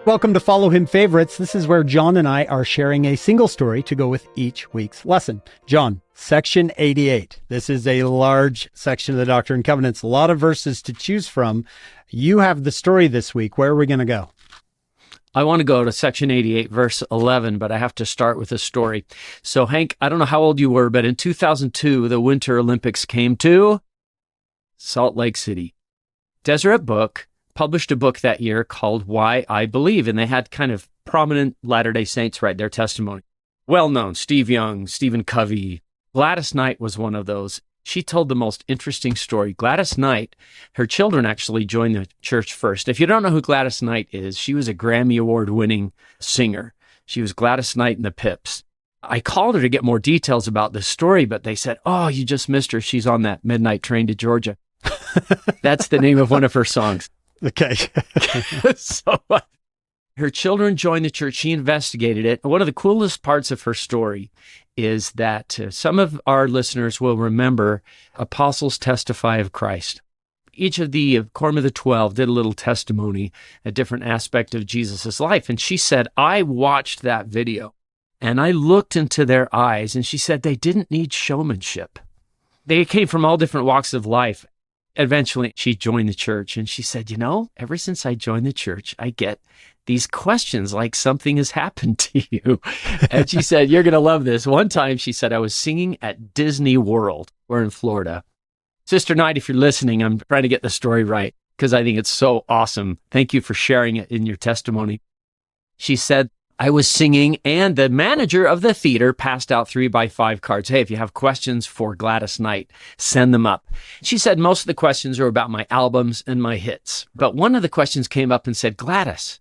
Welcome to Follow Him Favorites. This is where John and I are sharing a single story to go with each week's lesson. John, section 88. This is a large section of the Doctrine and Covenants, a lot of verses to choose from. You have the story this week. Where are we going to go? I want to go to section 88, verse 11, but I have to start with a story. So, Hank, I don't know how old you were, but in 2002, the Winter Olympics came to Salt Lake City. Deseret Book published a book that year called Why I Believe, and they had kind of prominent Latter-day Saints write their testimony. Well-known, Steve Young, Stephen Covey. Gladys Knight was one of those. She told the most interesting story. Gladys Knight, her children actually joined the church first. If you don't know who Gladys Knight is, she was a Grammy Award-winning singer. She was Gladys Knight and the Pips. I called her to get more details about this story, but they said, oh, you just missed her. She's on that midnight train to Georgia. That's the name of one of her songs. Okay. So her children joined the church. She investigated it. One of the coolest parts of her story is that some of our listeners will remember apostles testify of Christ. Each of the Quorum of the 12 did a little testimony, a different aspect of Jesus' life. And she said, I watched that video and I looked into their eyes, and she said they didn't need showmanship. They came from all different walks of life. Eventually, she joined the church, and she said, ever since I joined the church, I get these questions like something has happened to you. And she said, you're going to love this. One time, she said, I was singing at Disney World. We're in Florida. Sister Knight, if you're listening, I'm trying to get the story right because I think it's so awesome. Thank you for sharing it in your testimony. She said, I was singing, and the manager of the theater passed out 3x5 cards. Hey, if you have questions for Gladys Knight, send them up. She said most of the questions are about my albums and my hits. But one of the questions came up and said, Gladys,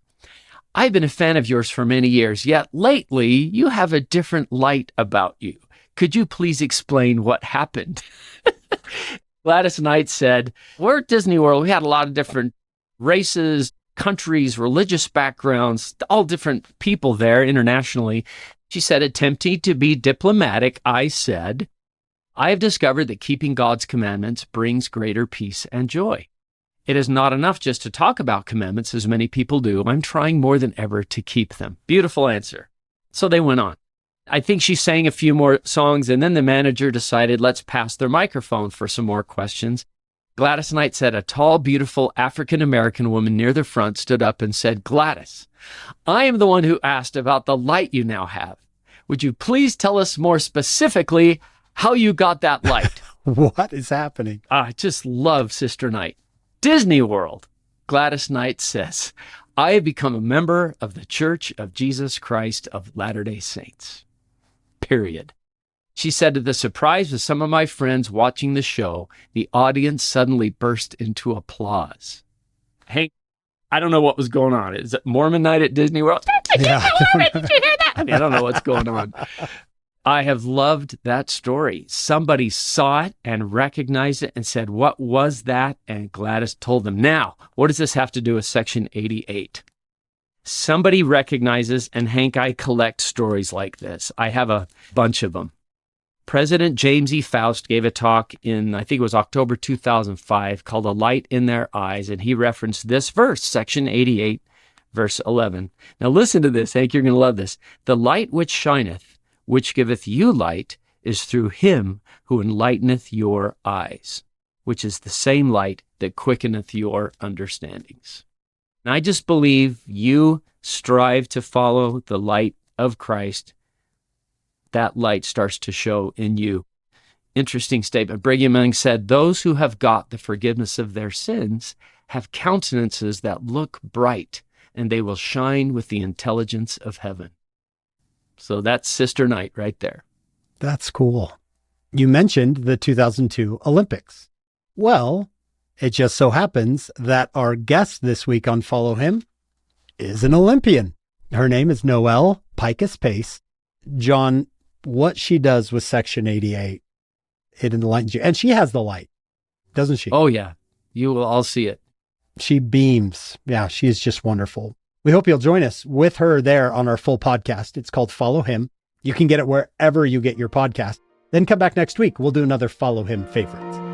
I've been a fan of yours for many years, yet lately you have a different light about you. Could you please explain what happened? Gladys Knight said, we're at Disney World. We had a lot of different races, countries, religious backgrounds, all different people there internationally. She said, attempting to be diplomatic, I said, I have discovered that keeping God's commandments brings greater peace and joy. It is not enough just to talk about commandments, as many people do. I'm trying more than ever to keep them. Beautiful answer. So they went on. I think she sang a few more songs, and then the manager decided, let's pass their microphone for some more questions. Gladys Knight said a tall, beautiful African-American woman near the front stood up and said, Gladys, I am the one who asked about the light you now have. Would you please tell us more specifically how you got that light? What is happening? I just love Sister Knight. Disney World. Gladys Knight says, I have become a member of the Church of Jesus Christ of Latter-day Saints. Period. She said, to the surprise of some of my friends watching the show, the audience suddenly burst into applause. Hank, I don't know what was going on. Is it Mormon night at Disney World? Yeah. Did you hear that? I don't know what's going on. I have loved that story. Somebody saw it and recognized it and said, what was that? And Gladys told them. Now, what does this have to do with section 88? Somebody recognizes, and Hank, I collect stories like this. I have a bunch of them. President James E. Faust gave a talk in, I think it was October 2005, called A Light in Their Eyes, and he referenced this verse, section 88, verse 11. Now listen to this, Hank, you're going to love this. The light which shineth, which giveth you light, is through him who enlighteneth your eyes, which is the same light that quickeneth your understandings. And I just believe you strive to follow the light of Christ. That light starts to show in you. Interesting statement. Brigham Young said, those who have got the forgiveness of their sins have countenances that look bright, and they will shine with the intelligence of heaven. So that's Sister Knight right there. That's cool. You mentioned the 2002 Olympics. Well, it just so happens that our guest this week on Follow Him is an Olympian. Her name is Noelle Picus Pace. John, what she does with section 88, it enlightens you. And she has the light, doesn't she? Oh, yeah. You will all see it. She beams. Yeah, she is just wonderful. We hope you'll join us with her there on our full podcast. It's called Follow Him. You can get it wherever you get your podcast. Then come back next week. We'll do another Follow Him favorites.